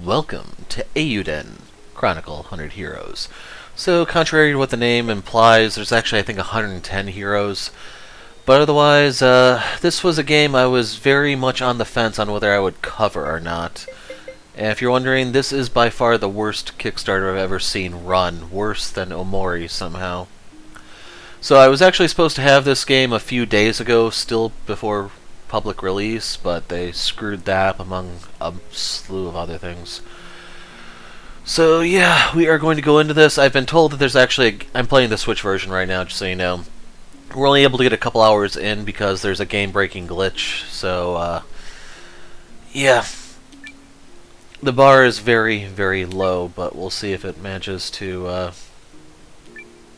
Welcome to Eiyuden Chronicle 100 Heroes. So, contrary to what the name implies, there's actually, I think, 110 heroes. But otherwise, this was a game I was very much on the fence on whether I would cover or not. And if you're wondering, this is by far the worst Kickstarter I've ever seen run. Worse than Omori, somehow. So I was actually supposed to have this game a few days ago, still before public release, but they screwed that up among a slew of other things. So yeah, we are going to go into this. I've been told that there's actually I'm playing the Switch version right now, just so you know. We're only able to get a couple hours in because there's a game-breaking glitch, so yeah. The bar is very, very low, but we'll see if it manages to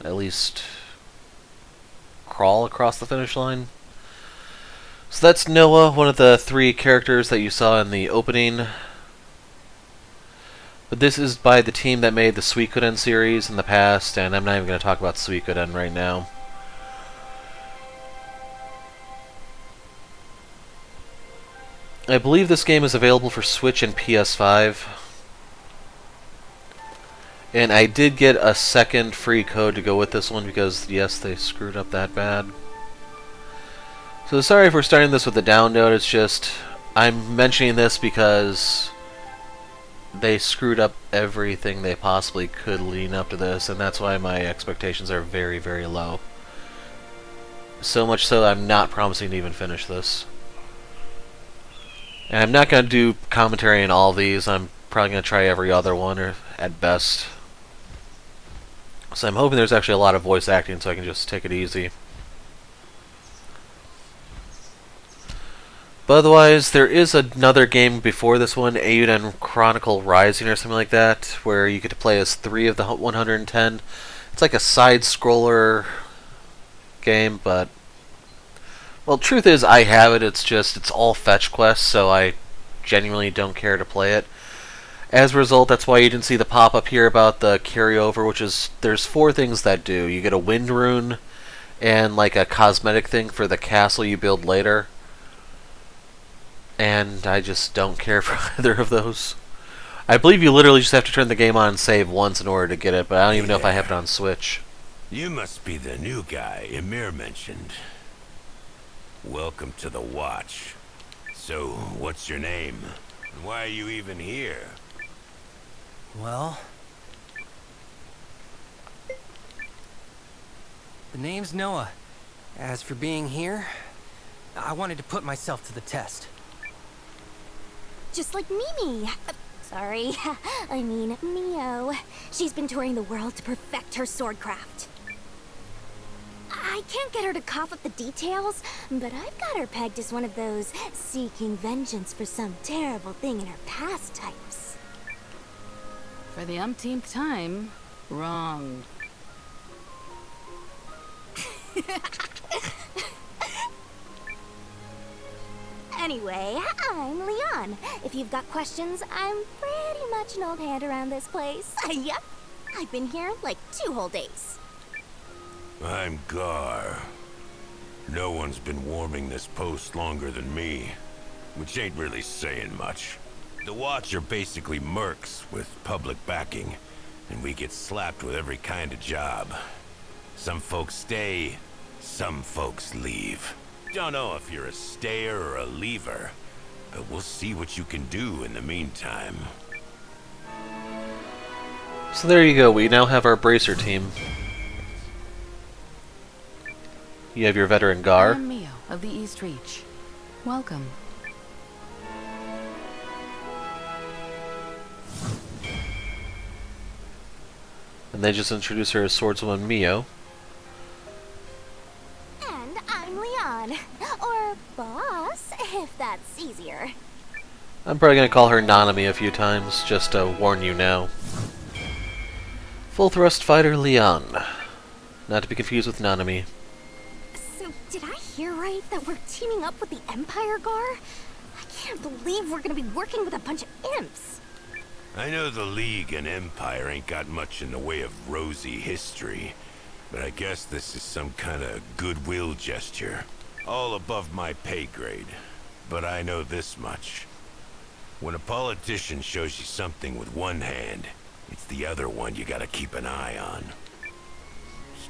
at least crawl across the finish line. So that's Noah, one of the three characters that you saw in the opening. But this is by the team that made the Suikoden series in the past, and I'm not even going to talk about Suikoden right now. I believe this game is available for Switch and PS5. And I did get a second free code to go with this one because, yes, they screwed up that bad. So sorry if we're starting this with a down note, it's just I'm mentioning this because they screwed up everything they possibly could leading up to this, and that's why my expectations are very, very low. So much so I'm not promising to even finish this. And I'm not going to do commentary on all these, I'm probably going to try every other one, or at best. So I'm hoping there's actually a lot of voice acting so I can just take it easy. But otherwise, there is another game before this one, Eiyuden Chronicle Rising or something like that, where you get to play as 3 of the 110. It's like a side-scroller game, but... well, truth is, I have it, it's all fetch quests, so I genuinely don't care to play it. As a result, that's why you didn't see the pop-up here about the carryover, which is, there's 4 things that do. You get a wind rune, and like a cosmetic thing for the castle you build later. And I just don't care for either of those. I believe you literally just have to turn the game on and save once in order to get it, but I don't even know if I have it on Switch. You must be the new guy Emir mentioned. Welcome to the Watch. So, what's your name? And why are you even here? Well... the name's Noah. As for being here, I wanted to put myself to the test. Just like Mimi. Sorry, I mean Mio. She's been touring the world to perfect her swordcraft. I can't get her to cough up the details, but I've got her pegged as one of those seeking vengeance for some terrible thing in her past types. For the umpteenth time, wrong. Anyway, I'm Leon. If you've got questions, I'm pretty much an old hand around this place. Yep, I've been here like 2 whole days. I'm Gar. No one's been warming this post longer than me, which ain't really saying much. The Watch are basically mercs with public backing, and we get slapped with every kind of job. Some folks stay, some folks leave. Don't know if you're a stayer or a leaver, but we'll see what you can do in the meantime. So there you go, we now have our Bracer team. You have your veteran Gar. I'm Mio of the East Reach. Welcome. And they just introduced her as swordswoman Mio. And I'm Leon. Or boss, if that's easier. I'm probably going to call her Nanami a few times, just to warn you now. Full thrust fighter Leon. Not to be confused with Nanami. So, did I hear right that we're teaming up with the Empire, Gar? I can't believe we're gonna be working with a bunch of imps. I know the League and Empire ain't got much in the way of rosy history, but I guess this is some kind of goodwill gesture. All above my pay grade, but I know this much. When a politician shows you something with one hand, it's the other one you gotta keep an eye on.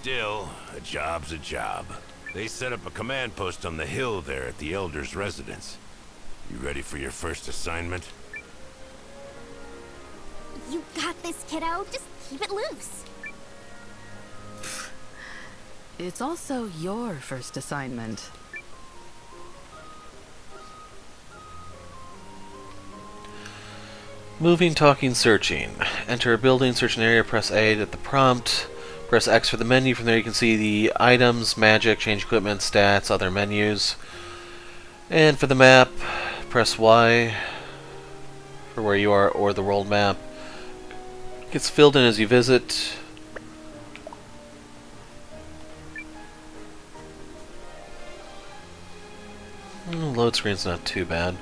Still, a job's a job. They set up a command post on the hill there at the Elder's residence. You ready for your first assignment? You got this, kiddo. Just keep it loose. It's also your first assignment. Moving, talking, searching. Enter a building, search an area, press A at the prompt. Press X for the menu. From there you can see the items, magic, change equipment, stats, other menus. And for the map, press Y for where you are or the world map. It gets filled in as you visit. Load screen's not too bad.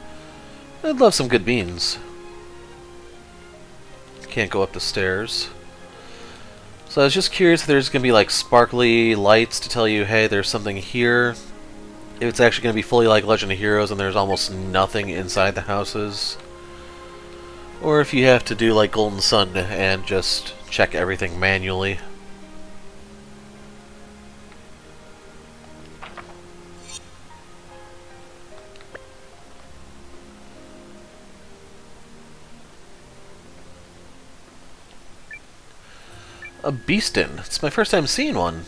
I'd love some good beans. Can't go up the stairs. So I was just curious if there's going to be like sparkly lights to tell you, hey, there's something here. If it's actually going to be fully like Legend of Heroes and there's almost nothing inside the houses. Or if you have to do like Golden Sun and just check everything manually. A beastin'. It's my first time seeing one.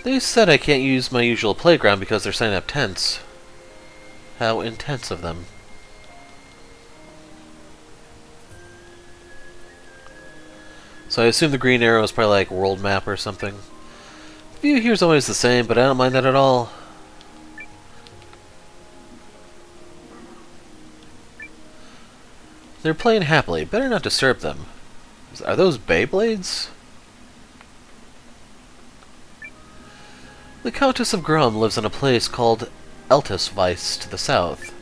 They said I can't use my usual playground because they're setting up tents. How intense of them. So I assume the green arrow is probably like world map or something. The view here is always the same, but I don't mind that at all. They're playing happily. Better not disturb them. Are those Beyblades? The Countess of Grum lives in a place called Eltisweiss to the south.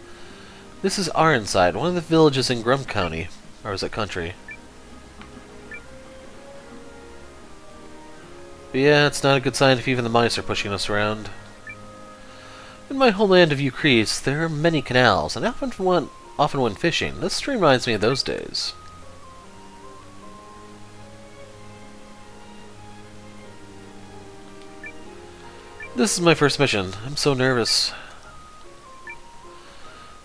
This is Arnside, one of the villages in Grum County. Or is it country? But yeah, it's not a good sign if even the mice are pushing us around. In my homeland of Ukreece, there are many canals, and often when fishing. This reminds me of those days. This is my first mission. I'm so nervous.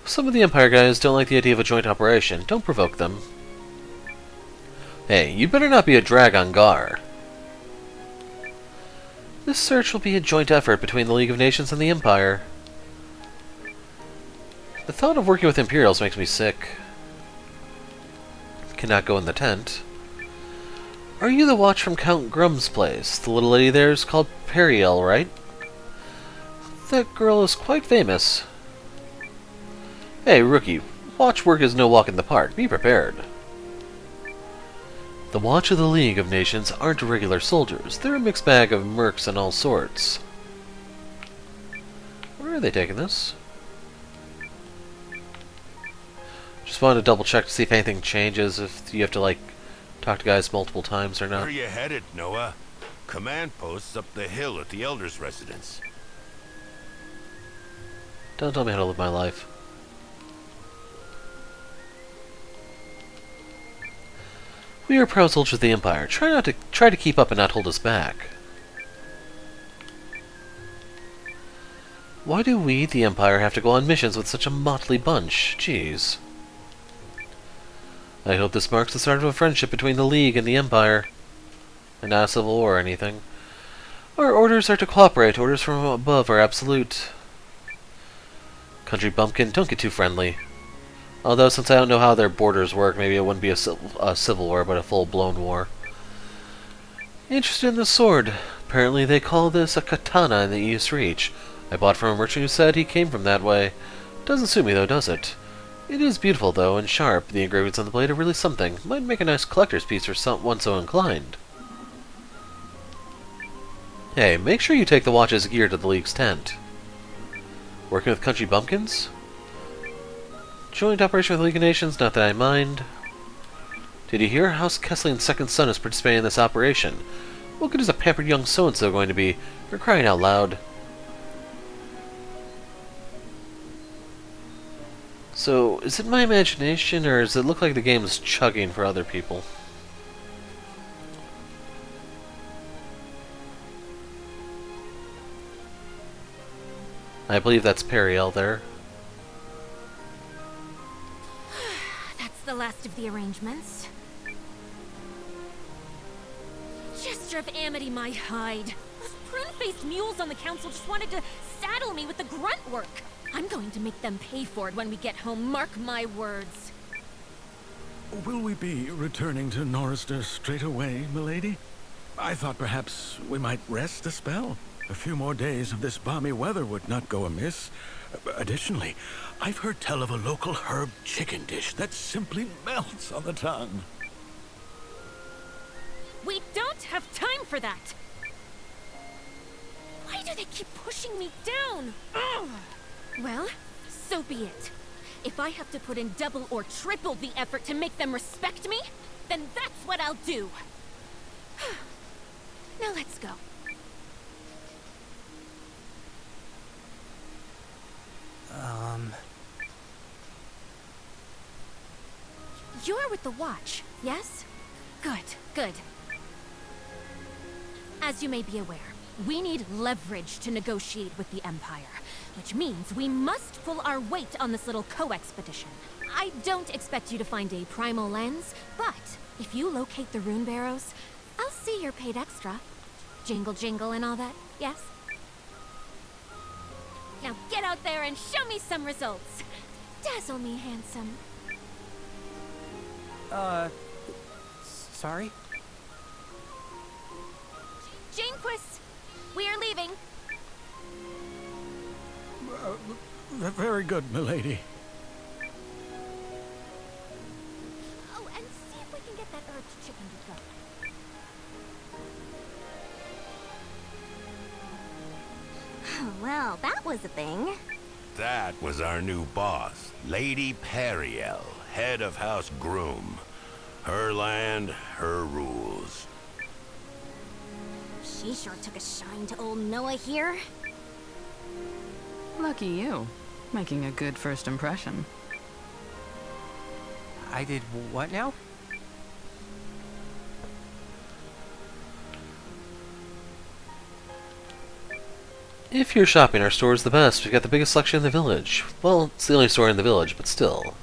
Some of the Empire guys don't like the idea of a joint operation. Don't provoke them. Hey, you better not be a drag on Gar. This search will be a joint effort between the League of Nations and the Empire. The thought of working with Imperials makes me sick. Cannot go in the tent. Are you the watch from Count Grum's place? The little lady there is called Periel, right? That girl is quite famous. Hey, rookie. Watch work is no walk in the park. Be prepared. The Watch of the League of Nations aren't regular soldiers. They're a mixed bag of mercs and all sorts. Where are they taking this? Just wanted to double check to see if anything changes, if you have to, like, talk to guys multiple times or not. Where are you headed, Noah? Command post's up the hill at the Elder's residence. Don't tell me how to live my life. We are proud soldiers of the Empire. Try to keep up and not hold us back. Why do we, the Empire, have to go on missions with such a motley bunch? Jeez. I hope this marks the start of a friendship between the League and the Empire. And not a civil war or anything. Our orders are to cooperate. Orders from above are absolute. Country bumpkin, don't get too friendly. Although, since I don't know how their borders work, maybe it wouldn't be a civil war, but a full-blown war. Interested in the sword. Apparently they call this a katana in the East Reach. I bought from a merchant who said he came from that way. Doesn't suit me though, does it? It is beautiful though, and sharp. The engravings on the blade are really something. Might make a nice collector's piece for someone so inclined. Hey, make sure you take the watch's gear to the League's tent. Working with country bumpkins? Joint operation with the League of Nations, not that I mind. Did you hear? House Kessling's second son is participating in this operation. What good is a pampered young so-and-so going to be? You're crying out loud. So, is it my imagination, or does it look like the game is chugging for other people? I believe that's Periel there. That's the last of the arrangements. Gesture of amity, my hide. Those prune-faced mules on the council just wanted to saddle me with the grunt work. I'm going to make them pay for it when we get home, mark my words. Will we be returning to Norrister straight away, milady? I thought perhaps we might rest a spell. A few more days of this balmy weather would not go amiss. Additionally, I've heard tell of a local herb chicken dish that simply melts on the tongue. We don't have time for that! Why do they keep pushing me down? Ugh. Well, so be it. If I have to put in double or triple the effort to make them respect me, then that's what I'll do. Now let's go. You're with the watch, yes? Good, good. As you may be aware, we need leverage to negotiate with the Empire, which means we must pull our weight on this little co-expedition. I don't expect you to find a primal lens, but if you locate the rune barrows, I'll see you're paid extra. Jingle jingle and all that, yes? Now get out there and show me some results. Dazzle me, handsome. Sorry? Janequist, we are leaving. Very good, milady. Oh, and see if we can get that herbed chicken to go. Well, that was a thing. That was our new boss, Lady Periel, head of House Groom. Her land, her rules. She sure took a shine to old Noah here. Lucky you. Making a good first impression. I did what now? If you're shopping, our store is the best. We've got the biggest selection in the village. Well, it's the only store in the village, but still.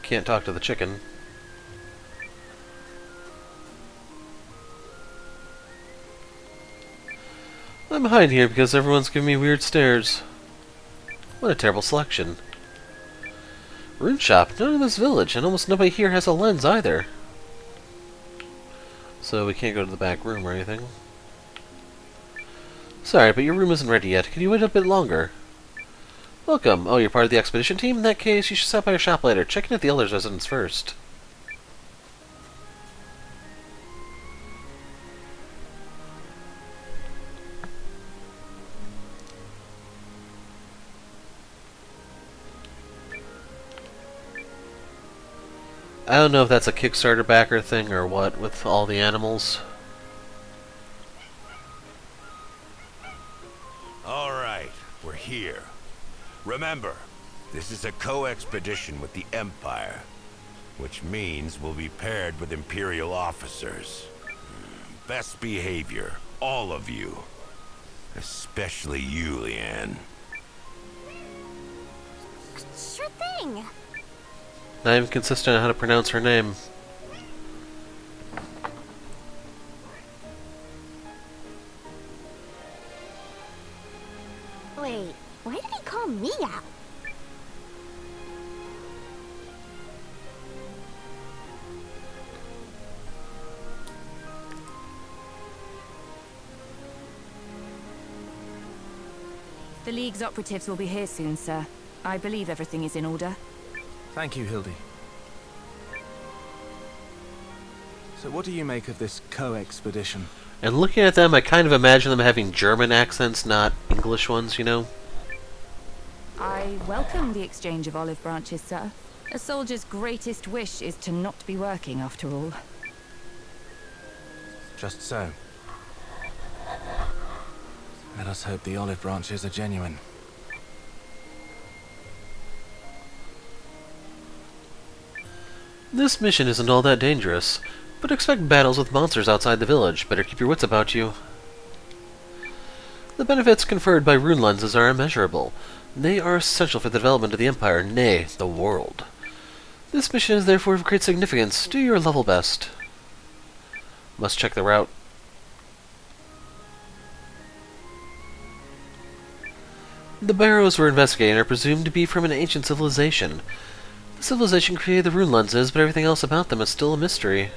Can't talk to the chicken. I'm hiding here because everyone's giving me weird stares. What a terrible selection. Rune shop, none in this village, and almost nobody here has a lens either. So we can't go to the back room or anything. Sorry, but your room isn't ready yet. Can you wait a bit longer? Welcome. Oh, you're part of the expedition team? In that case, you should stop by your shop later. Check in at the Elder's residence first. I don't know if that's a Kickstarter backer thing or what with all the animals. Alright, we're here. Remember, this is a co-expedition with the Empire, which means we'll be paired with Imperial officers. Best behavior, all of you. Especially you, Leanne. Sure thing. Not even consistent on how to pronounce her name. Wait, why did he call me out? The League's operatives will be here soon, sir. I believe everything is in order. Thank you, Hildy. So what do you make of this co-expedition? And looking at them, I kind of imagine them having German accents, not English ones, you know? I welcome the exchange of olive branches, sir. A soldier's greatest wish is to not be working, after all. Just so. Let us hope the olive branches are genuine. This mission isn't all that dangerous, but expect battles with monsters outside the village. Better keep your wits about you. The benefits conferred by rune lenses are immeasurable. They are essential for the development of the Empire, nay, the world. This mission is therefore of great significance. Do your level best. Must check the route. The barrows we're investigating are presumed to be from an ancient civilization. The civilization created the rune lenses, but everything else about them is still a mystery.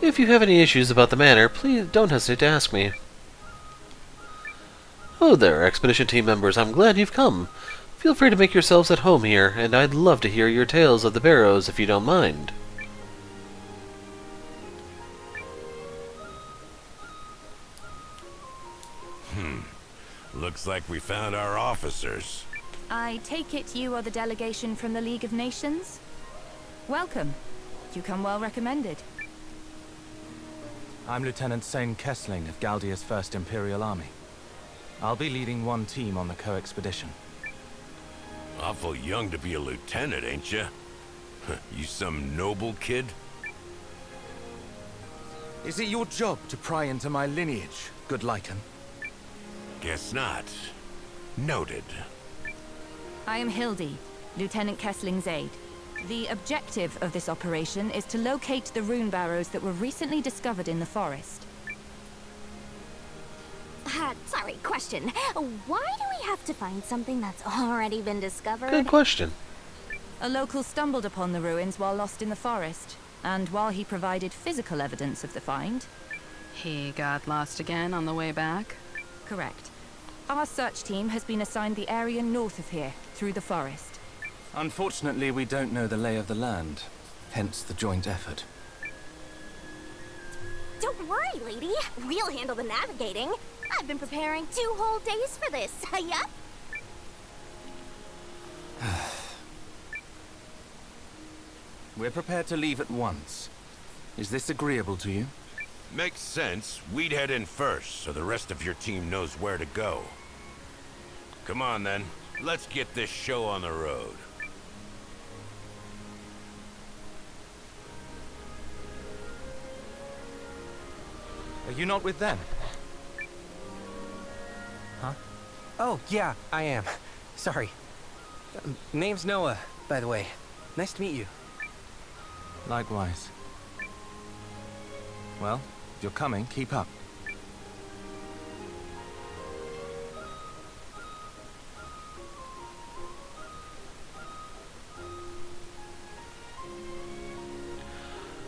If you have any issues about the manor, please don't hesitate to ask me. Oh there, expedition team members, I'm glad you've come. Feel free to make yourselves at home here, and I'd love to hear your tales of the barrows if you don't mind. Looks like we found our officers. I take it you are the delegation from the League of Nations? Welcome. You come well recommended. I'm Lieutenant Sane Kessling of Galdia's 1st Imperial Army. I'll be leading one team on the co-expedition. Awful young to be a lieutenant, ain't ya? You some noble kid? Is it your job to pry into my lineage, good Lycan? Guess not. Noted. I am Hildy, Lieutenant Kessling's aide. The objective of this operation is to locate the rune barrows that were recently discovered in the forest. Sorry, question. Why do we have to find something that's already been discovered? Good question. A local stumbled upon the ruins while lost in the forest, and while he provided physical evidence of the find... He got lost again on the way back? Correct. Our search team has been assigned the area north of here, through the forest. Unfortunately, we don't know the lay of the land, hence the joint effort. Don't worry, lady. We'll handle the navigating. I've been preparing 2 whole days for this, yeah? We're prepared to leave at once. Is this agreeable to you? Makes sense. We'd head in first, so the rest of your team knows where to go. Come on, then. Let's get this show on the road. Are you not with them? Huh? Oh, yeah, I am. Sorry. Name's Noah, by the way. Nice to meet you. Likewise. Well, if you're coming, keep up.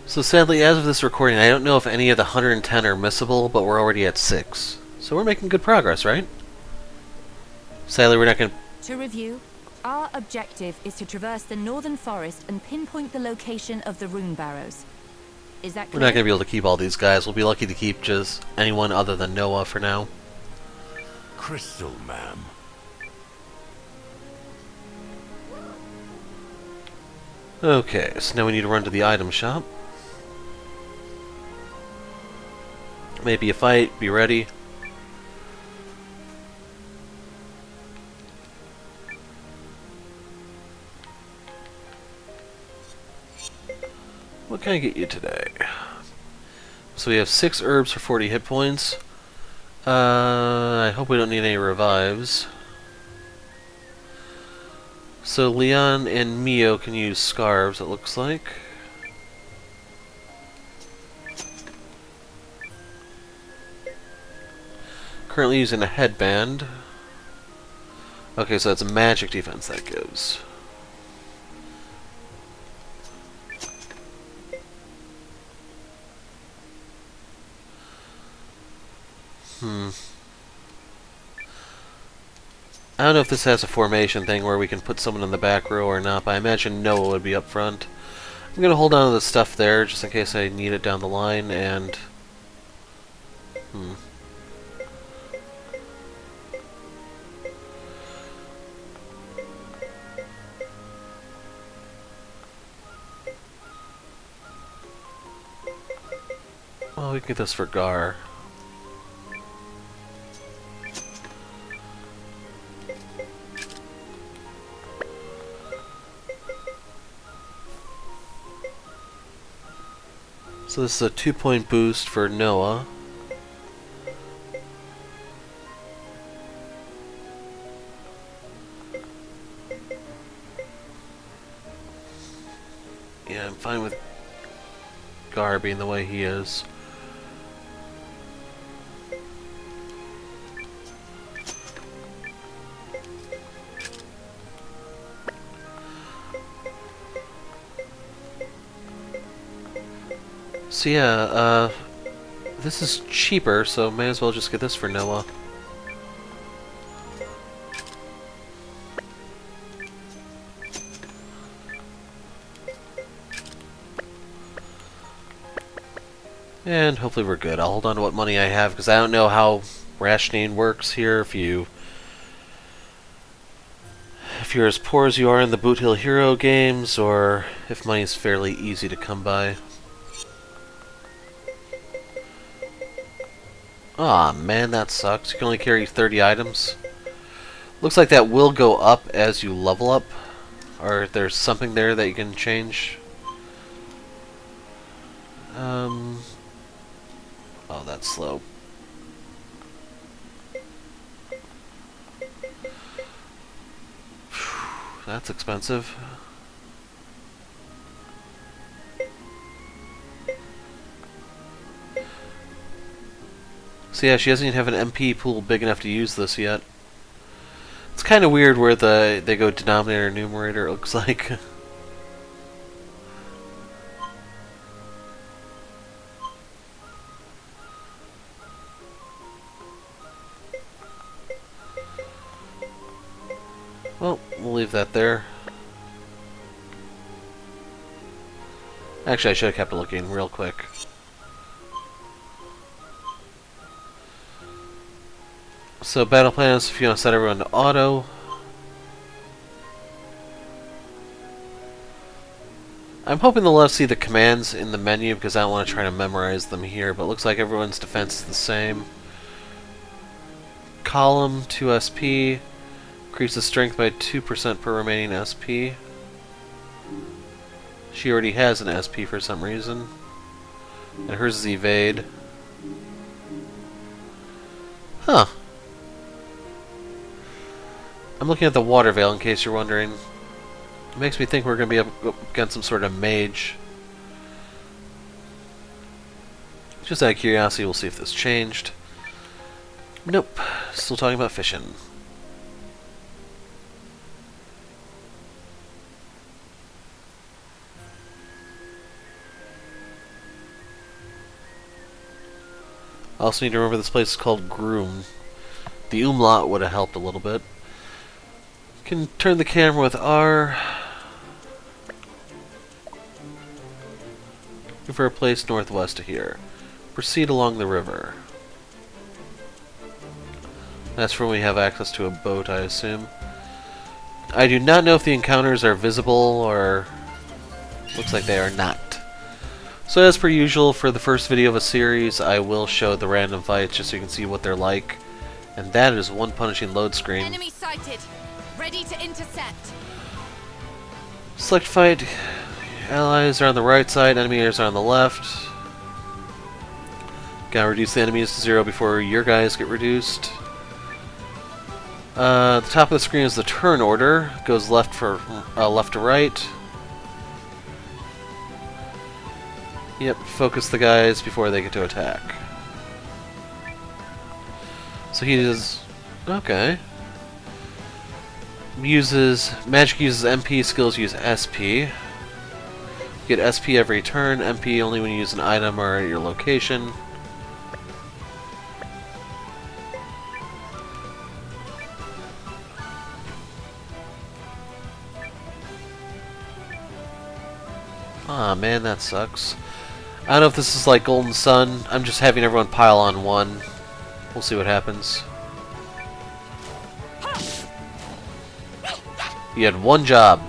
So sadly, as of this recording, I don't know if any of the 110 are missable, but we're already at 6. So we're making good progress, right? Sadly, we're not going to... To review, our objective is to traverse the northern forest and pinpoint the location of the rune barrows. Is that clear? We're not going to be able to keep all these guys. We'll be lucky to keep just anyone other than Noah for now. Crystal, ma'am. Okay, so now we need to run to the item shop. Maybe a fight, be ready. What can I get you today? So we have 6 herbs for 40 hit points. I hope we don't need any revives. So Leon and Mio can use scarves, it looks like. Currently using a headband. Okay, so that's a magic defense that gives. I don't know if this has a formation thing where we can put someone in the back row or not, but I imagine Noah would be up front. I'm going to hold on to the stuff there just in case I need it down the line, and... Well, we can get this for Gar. So this is a 2-point boost for Noah. Yeah, I'm fine with Gar being the way he is. So yeah, this is cheaper, so may as well just get this for Noah. And hopefully we're good. I'll hold on to what money I have, because I don't know how rationing works here. If you're as poor as you are in the Boot Hill Hero games, or if money's fairly easy to come by. Aw, man, that sucks. You can only carry 30 items. Looks like that will go up as you level up. Or there's something there that you can change. Oh, that's slow. That's expensive. So yeah, she doesn't even have an MP pool big enough to use this yet. It's kind of weird where they go denominator numerator, it looks like. Well, we'll leave that there. Actually, I should have kept looking real quick. So battle plans, if you want to set everyone to auto. I'm hoping they'll let us see the commands in the menu because I don't want to try to memorize them here, but it looks like everyone's defense is the same. Column, 2 SP. Increases strength by 2% per remaining SP. She already has an SP for some reason. And hers is evade. Huh. I'm looking at the water veil in case you're wondering. It makes me think we're going to be up against some sort of mage. Just out of curiosity, we'll see if this changed. Nope. Still talking about fishing. I also need to remember this place is called Groom. The umlaut would have helped a little bit. Can turn the camera with R. Look for a place northwest of here. Proceed along the river. That's where we have access to a boat, I assume. I do not know if the encounters are visible or... Looks like they are not. So as per usual, for the first video of a series, I will show the random fights just so you can see what they're like. And that is one punishing load screen. Enemy sighted. Ready to intercept. Select fight. Allies are on the right side, enemies are on the left. Gotta reduce the enemies to 0 before your guys get reduced. The top of the screen is the turn order. Goes left to right. Yep, focus the guys before they get to attack. So he does... Okay. Magic uses MP, skills use SP. You get SP every turn, MP only when you use an item or at your location. Aw, man, that sucks. I don't know if this is like Golden Sun. I'm just having everyone pile on one. We'll see what happens. You had one job.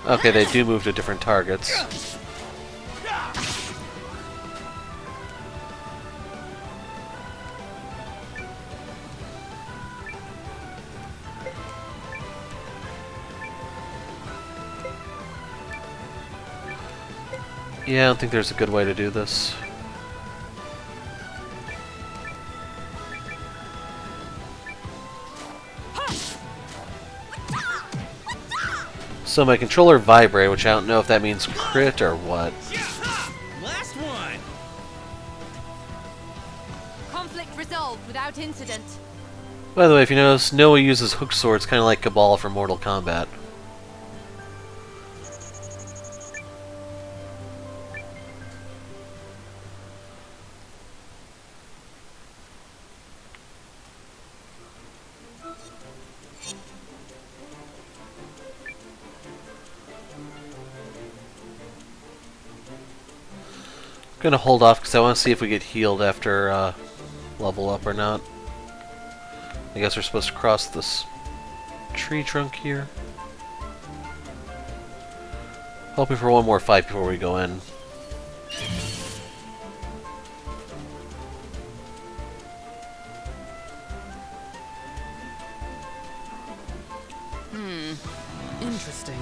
Okay, they do move to different targets. Yeah, I don't think there's a good way to do this. So my controller vibrate, which I don't know if that means crit or what. Last one. Conflict resolved without incident. By the way, if you notice, Noah uses hook swords kind of like Cabal from Mortal Kombat. I'm gonna hold off because I want to see if we get healed after level up or not. I guess we're supposed to cross this tree trunk here. Hoping for one more fight before we go in. Interesting.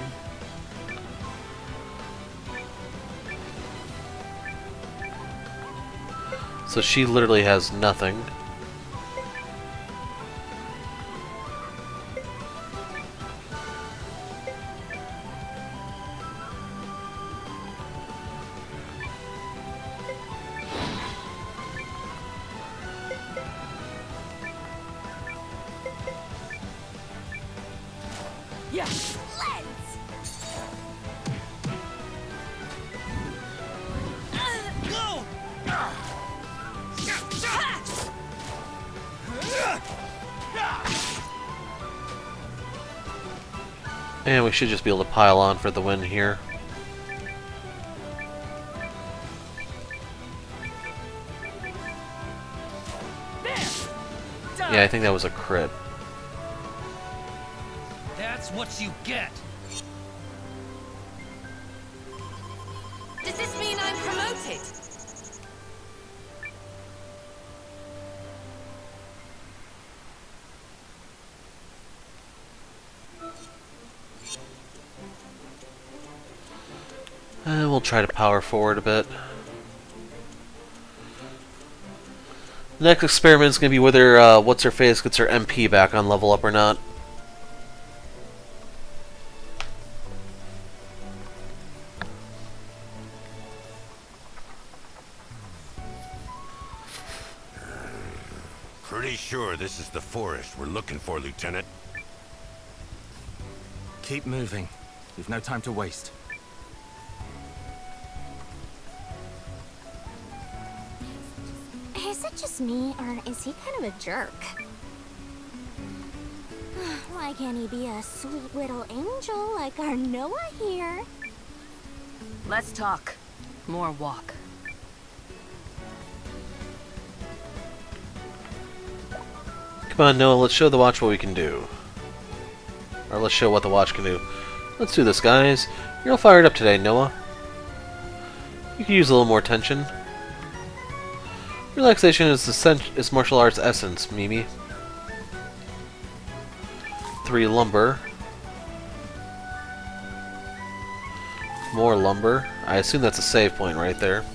So she literally has nothing. Yes. Go! And we should just be able to pile on for the win here. Yeah, I think that was a crit. That's what you get. Does this mean I'm promoted? And we'll try to power forward a bit. The next experiment is going to be whether What's-Her-Face gets her MP back on level up or not. Pretty sure this is the forest we're looking for, Lieutenant. Keep moving. We've no time to waste. Is it just me, or is he kind of a jerk? Why can't he be a sweet little angel like our Noah here? Let's talk. More walk. Come on, Noah, let's show the watch what we can do. Or let's show what the watch can do. Let's do this, guys. You're all fired up today, Noah. You could use a little more tension. Relaxation is martial arts essence, Mimi. 3 lumber. More lumber. I assume that's a save point right there.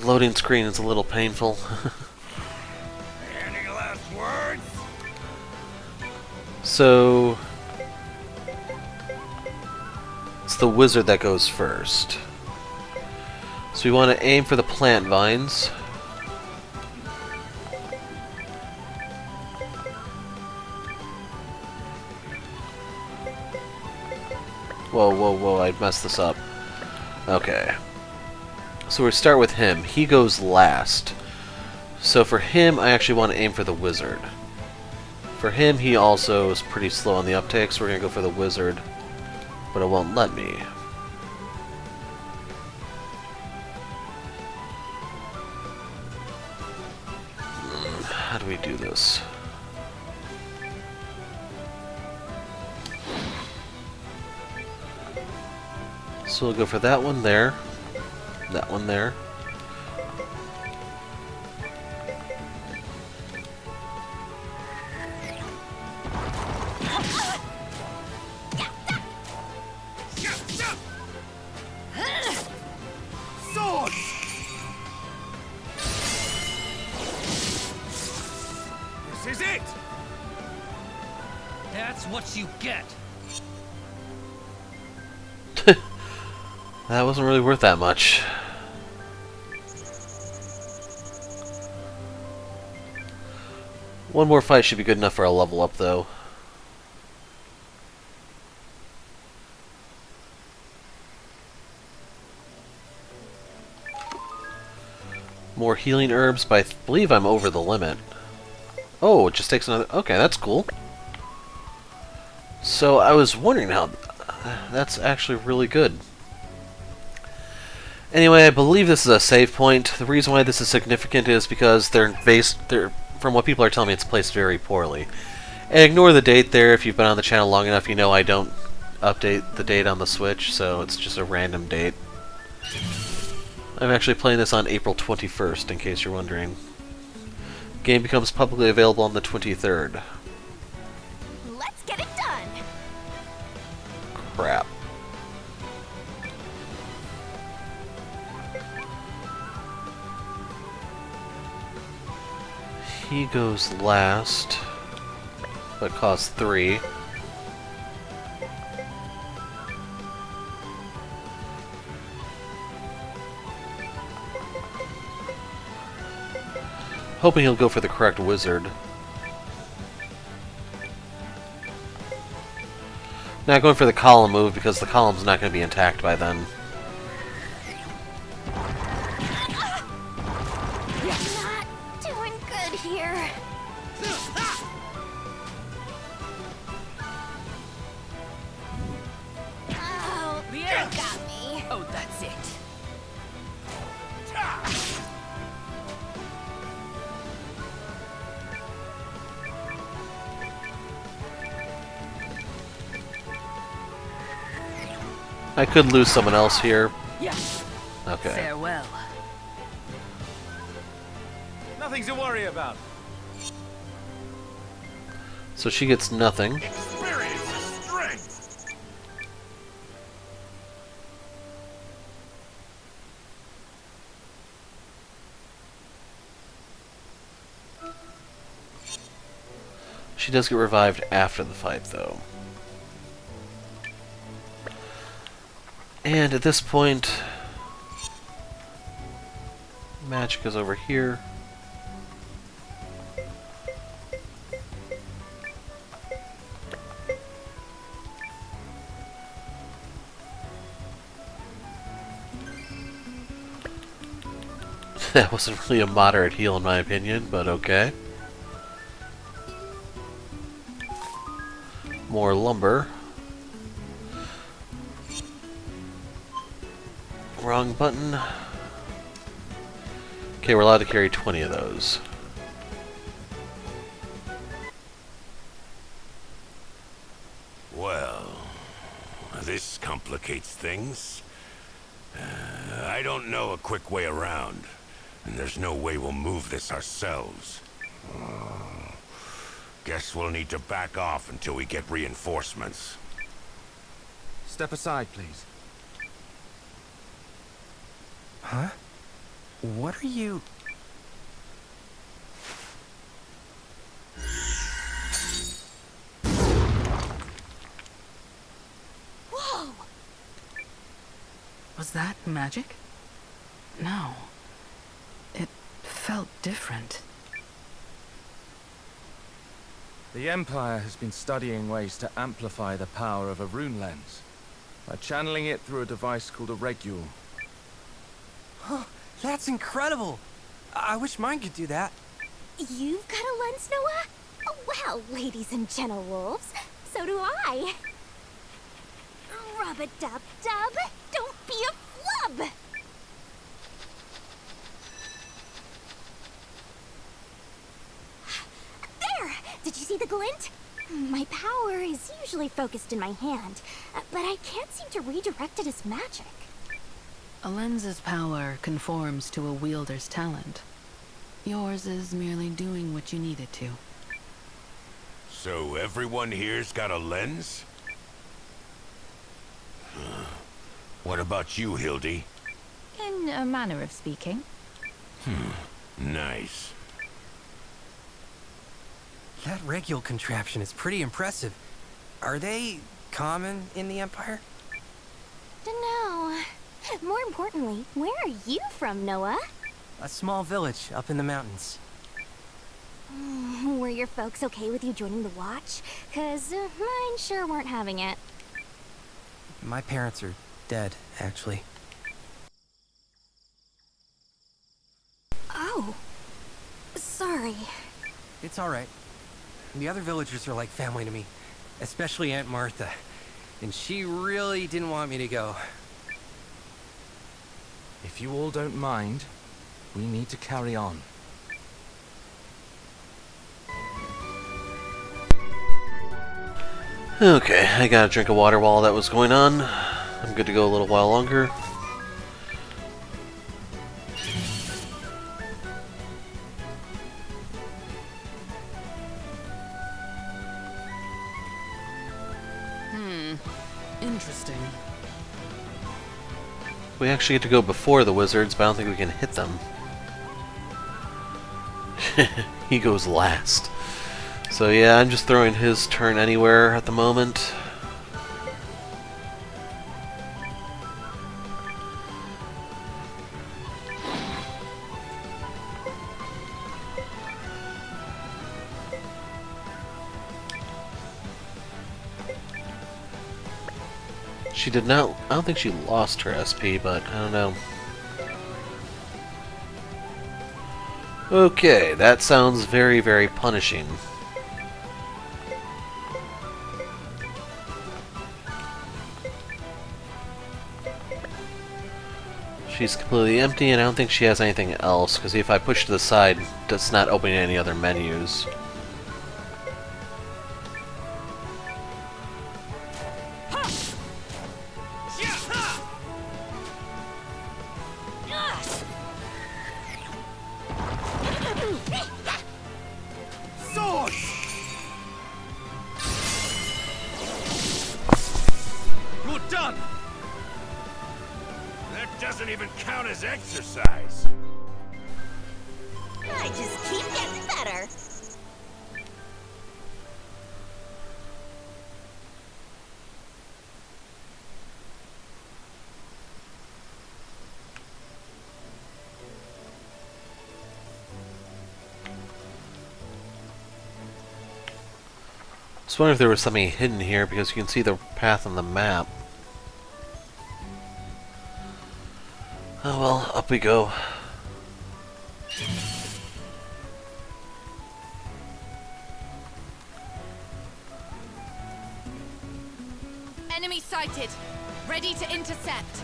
Loading screen is a little painful. Any last words? So it's the wizard that goes first. So we want to aim for the plant vines. Whoa, whoa, whoa, I messed this up. Okay. So we start with him. He goes last. So for him, I actually want to aim for the wizard. For him, he also is pretty slow on the uptake, so we're going to go for the wizard. But it won't let me. How do we do this? So we'll go for that one there. That one there. what you get. That wasn't really worth that much. One more fight should be good enough for a level up, though. More healing herbs, but I believe I'm over the limit. Oh, it just takes another... Okay, that's cool. So I was wondering how... That's actually really good. Anyway, I believe this is a save point. The reason why this is significant is because from what people are telling me, it's placed very poorly. And ignore the date there. If you've been on the channel long enough, you know I don't update the date on the Switch, so it's just a random date. I'm actually playing this on April 21st, in case you're wondering. Game becomes publicly available on the 23rd. Let's get it done. Crap. He goes last, but costs 3. Hoping he'll go for the correct wizard. Not going for the column move because the column's not going to be intact by then. Not doing good here. Oh, they got me. Oh, that's it. I could lose someone else here. Yes. Okay. Farewell. Nothing to worry about. So she gets nothing. Experience is strength. She does get revived after the fight, though. And at this point, magic is over here. That wasn't really a moderate heal in my opinion, but okay. More lumber. Wrong button. Okay, we're allowed to carry 20 of those. Well, this complicates things. I don't know a quick way around, and there's no way we'll move this ourselves. Guess we'll need to back off until we get reinforcements. Step aside, please. Huh? What are you... Whoa! Was that magic? No. It felt different. The Empire has been studying ways to amplify the power of a rune lens by channeling it through a device called a regule. Oh, that's incredible! I wish mine could do that. You've got a lens, Noah? Oh, well, ladies and gentle-wolves, so do I. Rub-a-dub-dub, don't be a flub! There! Did you see the glint? My power is usually focused in my hand, but I can't seem to redirect it as magic. A lens's power conforms to a wielder's talent. Yours is merely doing what you need it to. So everyone here's got a lens? What about you, Hildy? In a manner of speaking. Nice. That regule contraption is pretty impressive. Are they common in the Empire? Dunno. More importantly, where are you from, Noah? A small village up in the mountains. Were your folks okay with you joining the Watch? 'Cause mine sure weren't having it. My parents are dead, actually. Oh. Sorry. It's alright. The other villagers are like family to me, especially Aunt Martha. And she really didn't want me to go. If you all don't mind, we need to carry on. Okay, I got a drink of water while that was going on. I'm good to go a little while longer. Interesting. We actually get to go before the wizards, but I don't think we can hit them. He goes last. So yeah, I'm just throwing his turn anywhere at the moment. She did not... I don't think she lost her SP, but I don't know. Okay, that sounds very, very punishing. She's completely empty, and I don't think she has anything else, because if I push to the side, that's not opening any other menus. You're done! That doesn't even count as exercise. I just keep getting better. I was wondering if there was something hidden here, because you can see the path on the map. Oh well, up we go. Enemy sighted. Ready to intercept.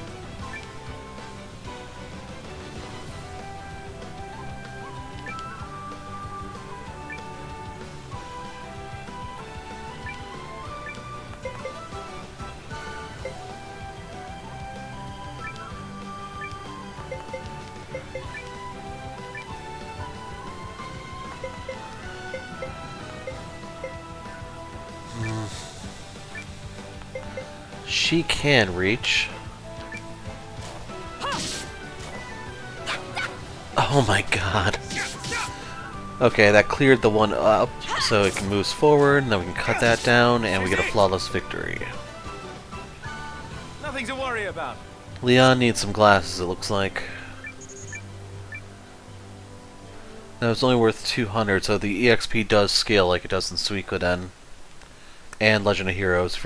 She can reach. Oh my god. Okay, that cleared the one up, so it can move forward, and then we can cut that down, and we get a flawless victory. Nothing to worry about. Leon needs some glasses, it looks like. Now it's only worth 200, so the EXP does scale like it does in Suikoden and Legend of Heroes.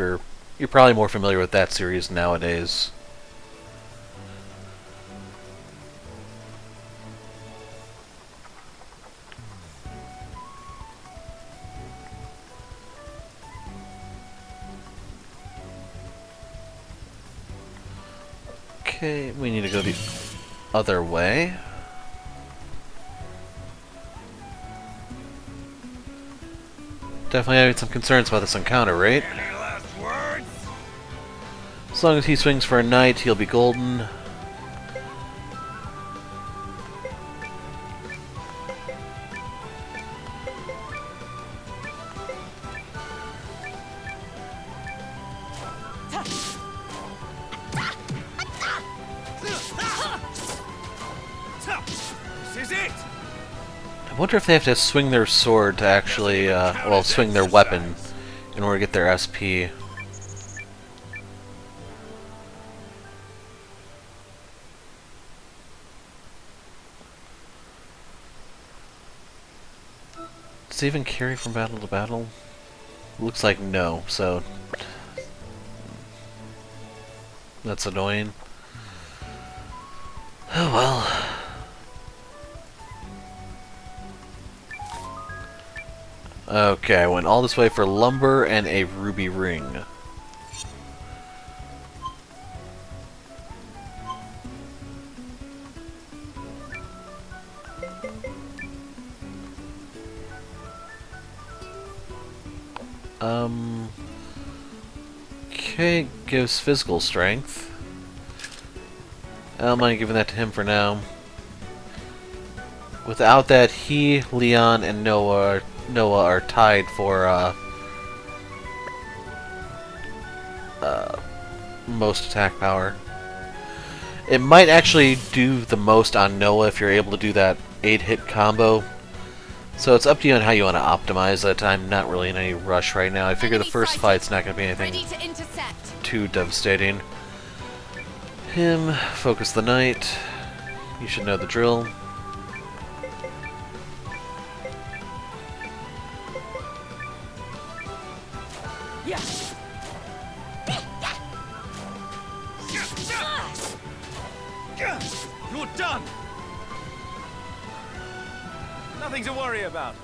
You're probably more familiar with that series nowadays. Okay, we need to go the other way. Definitely having some concerns about this encounter, right? Any last words? As long as he swings for a knight, he'll be golden. This is it! I wonder if they have to swing their sword to actually, well, swing their weapon in order to get their SP. Does it even carry from battle to battle? Looks like no, so that's annoying. Oh well. Okay, I went all this way for lumber and a ruby ring. Okay, gives physical strength. I don't mind giving that to him for now. Without that, he, Leon, and Noah are tied for most attack power. It might actually do the most on Noah if you're able to do that 8-hit combo. So it's up to you on how you want to optimize it. I'm not really in any rush right now. I figure the first fight's not going to be anything too devastating. Him, focus the knight. You should know the drill. You're done! Nothing to worry about.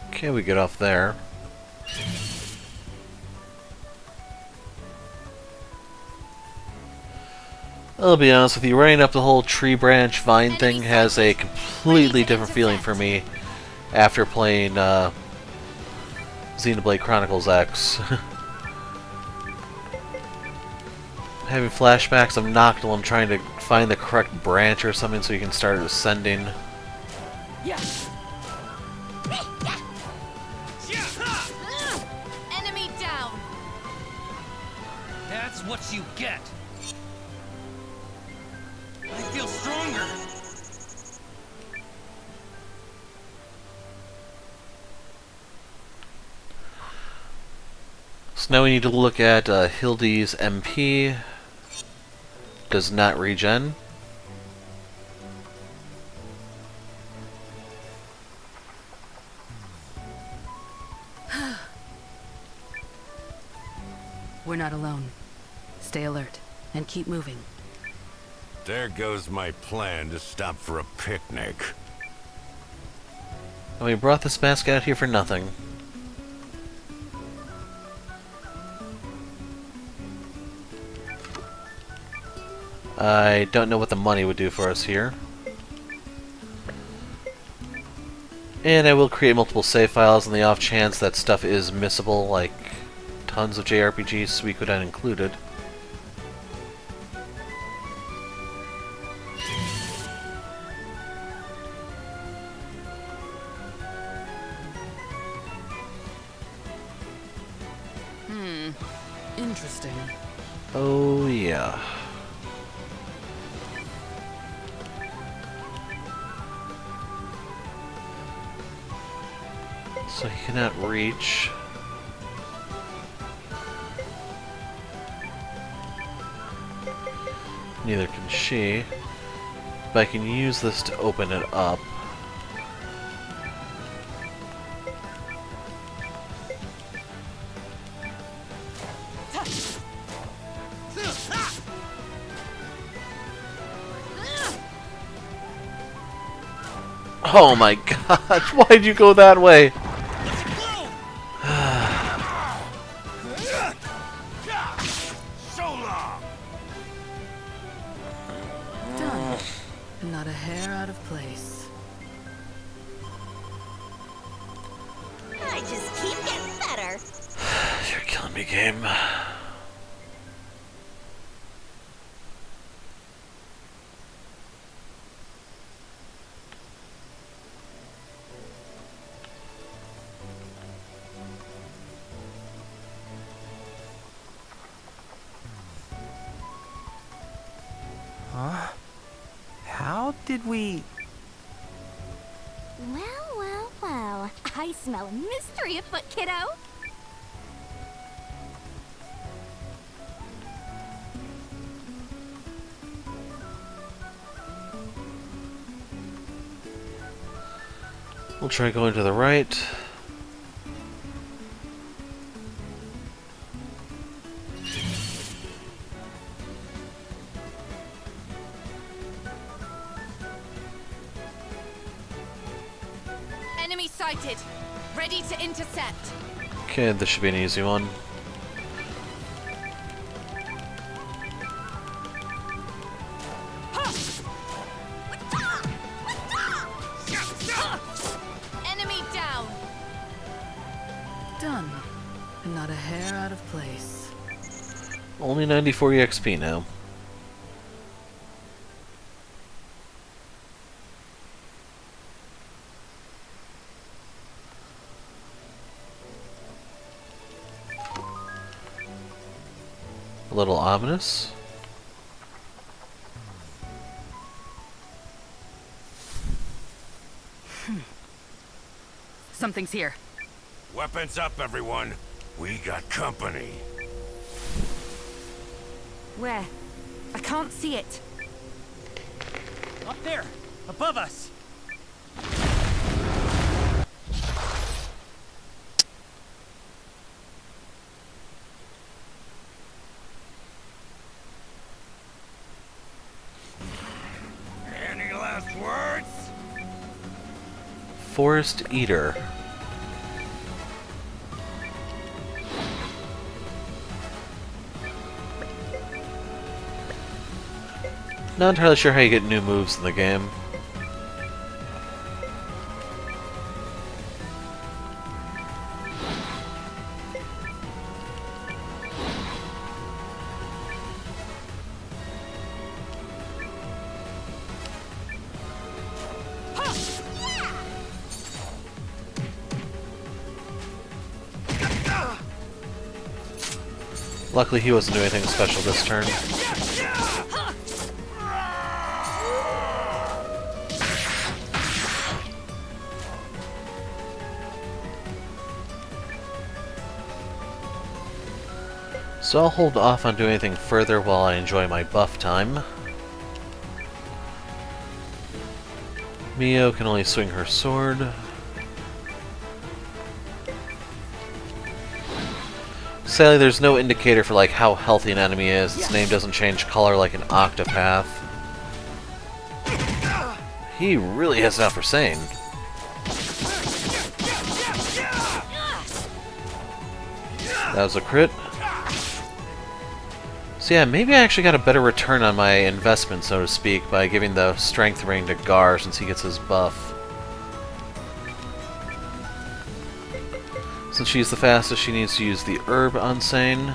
Okay, we get off there. I'll be honest with you, running up the whole tree branch vine thing has a completely different feeling for me after playing Xenoblade Chronicles X. Having flashbacks of Noctilum trying to find the correct branch or something so you can start ascending. Enemy down. That's what you get. I feel stronger. So now we need to look at Hildy's MP. Does not regen. We're not alone. Stay alert and keep moving. There goes my plan to stop for a picnic. And we brought this mask out here for nothing. I don't know what the money would do for us here. And I will create multiple save files on the off chance that stuff is missable, like tons of JRPGs, Suikoden included. Interesting. Oh yeah. So he cannot reach. Neither can she. But I can use this to open it up. Oh my god, why'd you go that way? Done. Not a hair out of place. I just keep getting better. You're killing me, game. should we... Well, well, well. I smell mystery afoot, kiddo. We'll try going to the right. Enemy sighted. Ready to intercept. Okay, this should be an easy one. Enemy down. Done. And not a hair out of place. Only 94 EXP now. A little ominous. Something's here. Weapons up, everyone. We got company. Where? I can't see it. Up there, above us. Any last words? Forest Eater. Not entirely sure how you get new moves in the game. Luckily he wasn't doing anything special this turn. So I'll hold off on doing anything further while I enjoy my buff time. Mio can only swing her sword. Sadly, there's no indicator for like how healthy an enemy is. Its name doesn't change color like an Octopath. He really has it out for Sane. That was a crit. So yeah, maybe I actually got a better return on my investment, so to speak, by giving the strength ring to Gar since he gets his buff. Since she's the fastest, she needs to use the herb on Sane.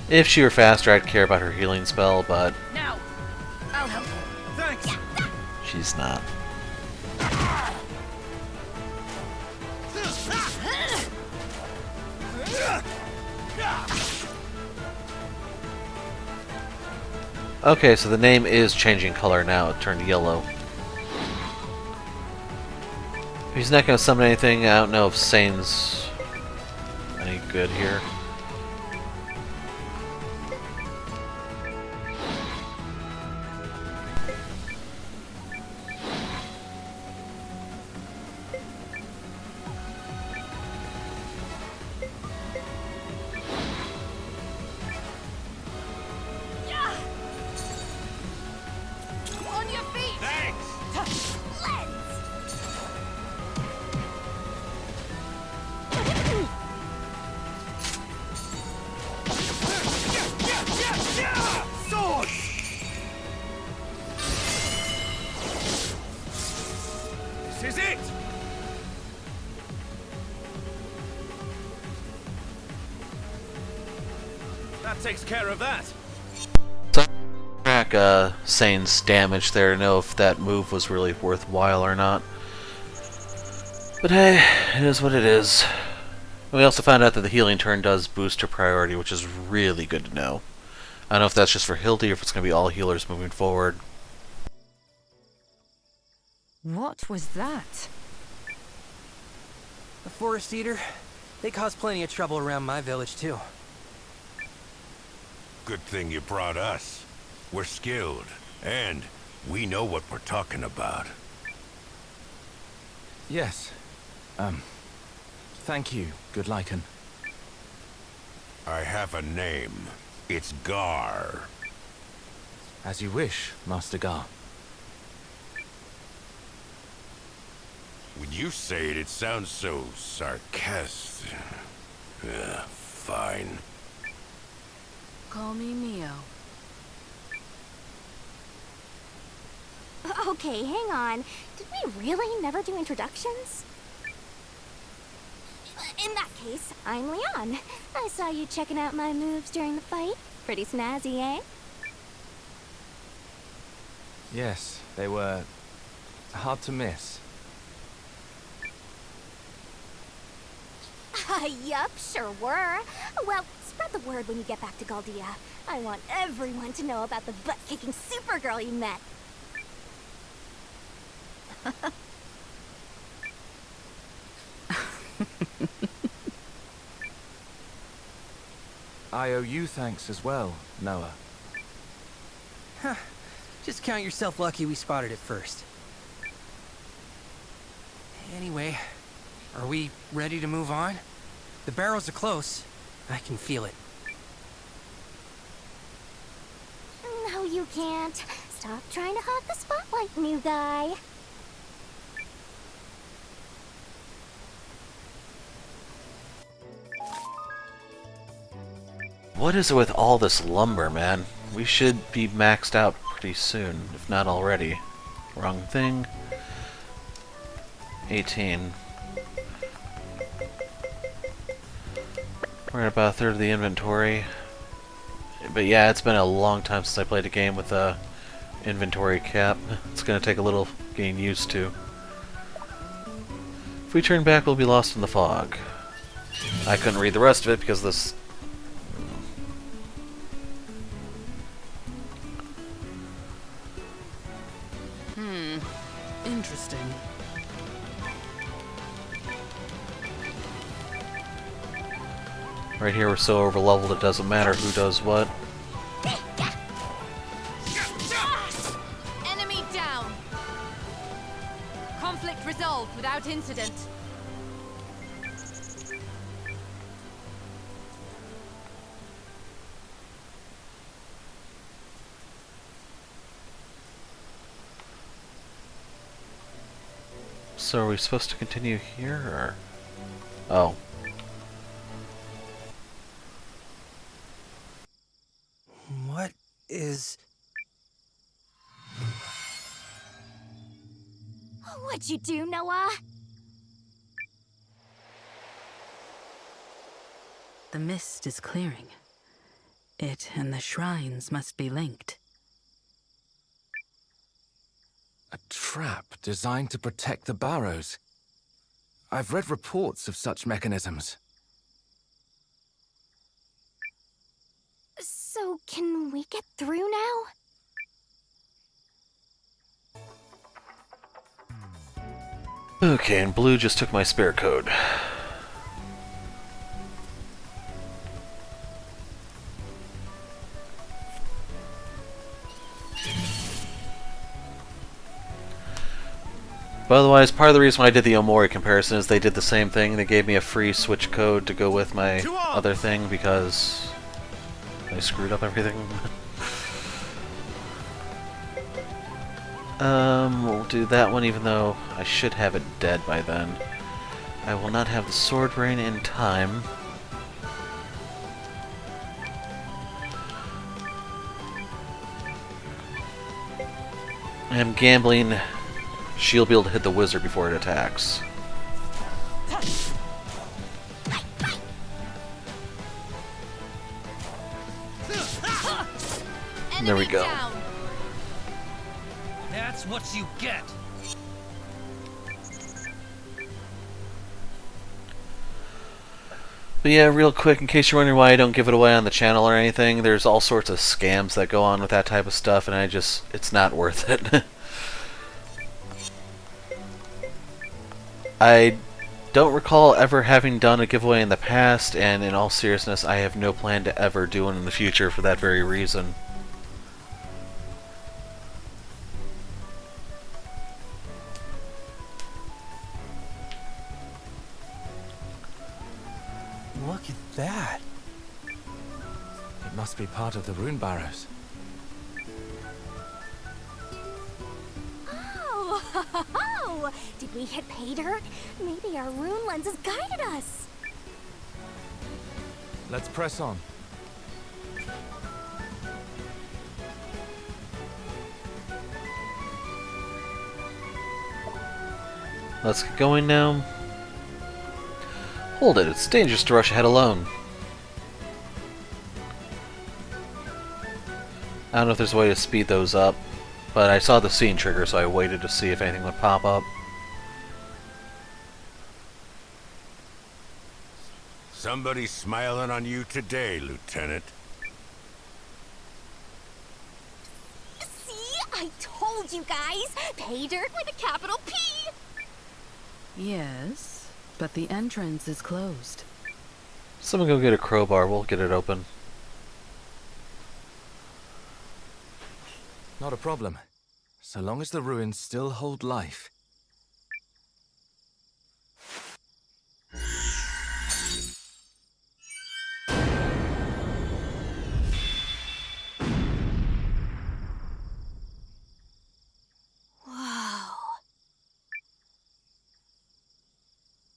If she were faster, I'd care about her healing spell, but Now, I'll help. Thanks. she's not. Okay, so the name is changing color now. It turned yellow. He's not going to summon anything. I don't know if Sane's any good here. On your feet! Thanks! Sword! This is it! That takes care of that. Track Sane's damage there to know if that move was really worthwhile or not. But hey, it is what it is. And we also found out that the healing turn does boost her priority, which is really good to know. I don't know if that's just for Hildy or if it's going to be all healers moving forward. What was that? The Forest Eater, they cause plenty of trouble around my village, too. Good thing you brought us. We're skilled, and we know what we're talking about. Yes. Thank you, good Lycan. I have a name. It's Gar. As you wish, Master Gar. When you say it, it sounds so sarcastic. Fine. Call me Mio. Okay, hang on. Did we really never do introductions? In that case, I'm Leon. I saw you checking out my moves during the fight. Pretty snazzy, eh? Yes, they were hard to miss. Yup, sure were. Well, spread the word when you get back to Galdia. I want everyone to know about the butt-kicking Supergirl you met. I owe you thanks as well, Noah. Just count yourself lucky we spotted it first. Anyway, are we ready to move on? The barrels are close. I can feel it. No, you can't. Stop trying to hog the spotlight, new guy. What is it with all this lumber, man? We should be maxed out pretty soon, if not already. Wrong thing. 18. We're at about a third of the inventory. But yeah, it's been a long time since I played a game with a inventory cap. It's gonna take a little getting used to. If we turn back, we'll be lost in the fog. I couldn't read the rest of it because this... Interesting. Right here we're so over-leveled it doesn't matter who does what. Enemy down! Conflict resolved without incident. So are we supposed to continue here, or... Oh. What is... What'd you do, Noah? The mist is clearing. It and the shrines must be linked. A trap designed to protect the barrows. I've read reports of such mechanisms. So, can we get through now? Okay, and blue just took my spirit code. But otherwise, part of the reason why I did the Omori comparison is they did the same thing. They gave me a free Switch code to go with my other thing because I screwed up everything. We'll do that one even though I should have it dead by then. I will not have the sword rain in time. I'm gambling she'll be able to hit the wizard before it attacks. There we go. That's what you get. But yeah, real quick, in case you're wondering why I don't give it away on the channel or anything, there's all sorts of scams that go on with that type of stuff, and it's not worth it. I don't recall ever having done a giveaway in the past, and in all seriousness, I have no plan to ever do one in the future for that very reason. Look at that. It must be part of the rune barrows. Oh, did we hit pay dirt? Maybe our rune lenses guided us. Let's press on. Let's get going now. Hold it, it's dangerous to rush ahead alone. I don't know if there's a way to speed those up, but I saw the scene trigger, so I waited to see if anything would pop up. Somebody's smiling on you today, Lieutenant. See? I told you guys. Pay dirt with a capital P. Yes, but the entrance is closed. Someone go get a crowbar, we'll get it open. Not a problem. So long as the ruins still hold life. Whoa.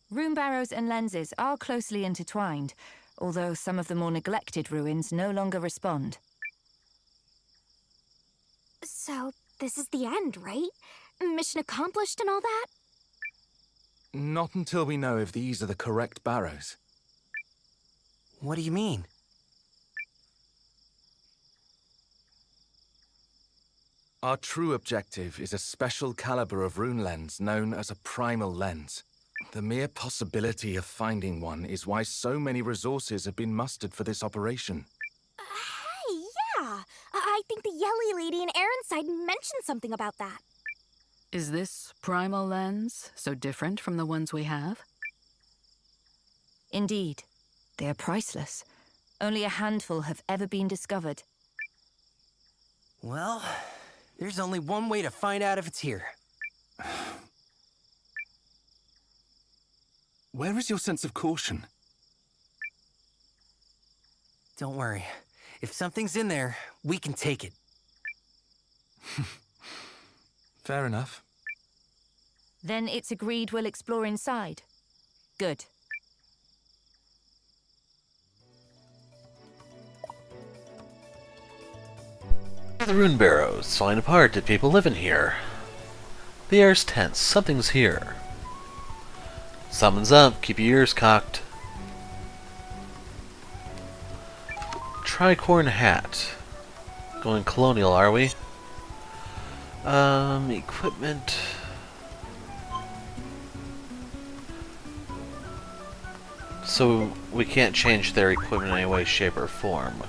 Rune barrows and lenses are closely intertwined, although some of the more neglected ruins no longer respond. So, this is the end, right? Mission accomplished and all that? Not until we know if these are the correct barrows. What do you mean? Our true objective is a special caliber of rune lens known as a primal lens. The mere possibility of finding one is why so many resources have been mustered for this operation. Hey, yeah! I think the Yelly lady in Aaronside mentioned something about that. Is this primal lens so different from the ones we have? Indeed, they are priceless. Only a handful have ever been discovered. Well, there's only one way to find out if it's here. Where is your sense of caution? Don't worry. If something's in there, we can take it. Fair enough. Then it's agreed we'll explore inside. Good. The rune barrows, falling apart. Did people live in here? The air's tense. Something's here. Something's up. Keep your ears cocked. Tricorn hat. Going colonial, are we? Equipment. So we can't change their equipment in any way, shape, or form.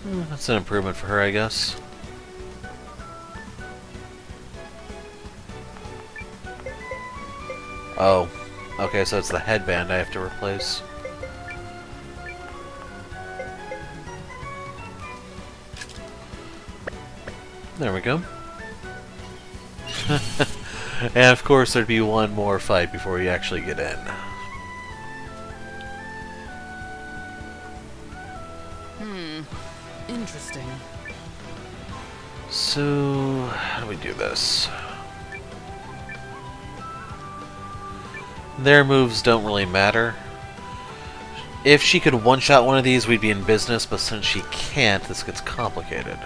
That's an improvement for her, I guess. Oh. Okay, so it's the headband I have to replace. There we go. And of course there'd be one more fight before you actually get in. Interesting. So, how do we do this? Their moves don't really matter. If she could one-shot one of these, we'd be in business, but since she can't, this gets complicated.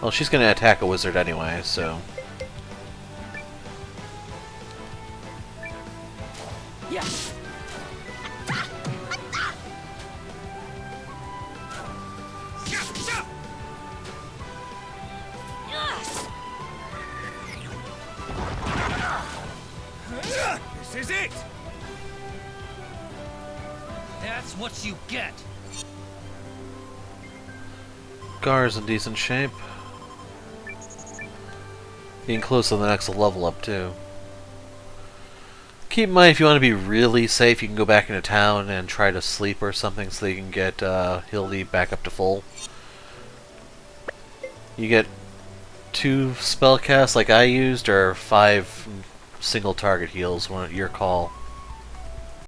Well, she's gonna attack a wizard anyway, so... Yes. is what you get. Gar's in decent shape. Getting close to the next level up, too. Keep in mind, if you want to be really safe, you can go back into town and try to sleep or something so you can get Hildy back up to full. You get 2 spell casts like I used, or 5 single target heals, one at your call.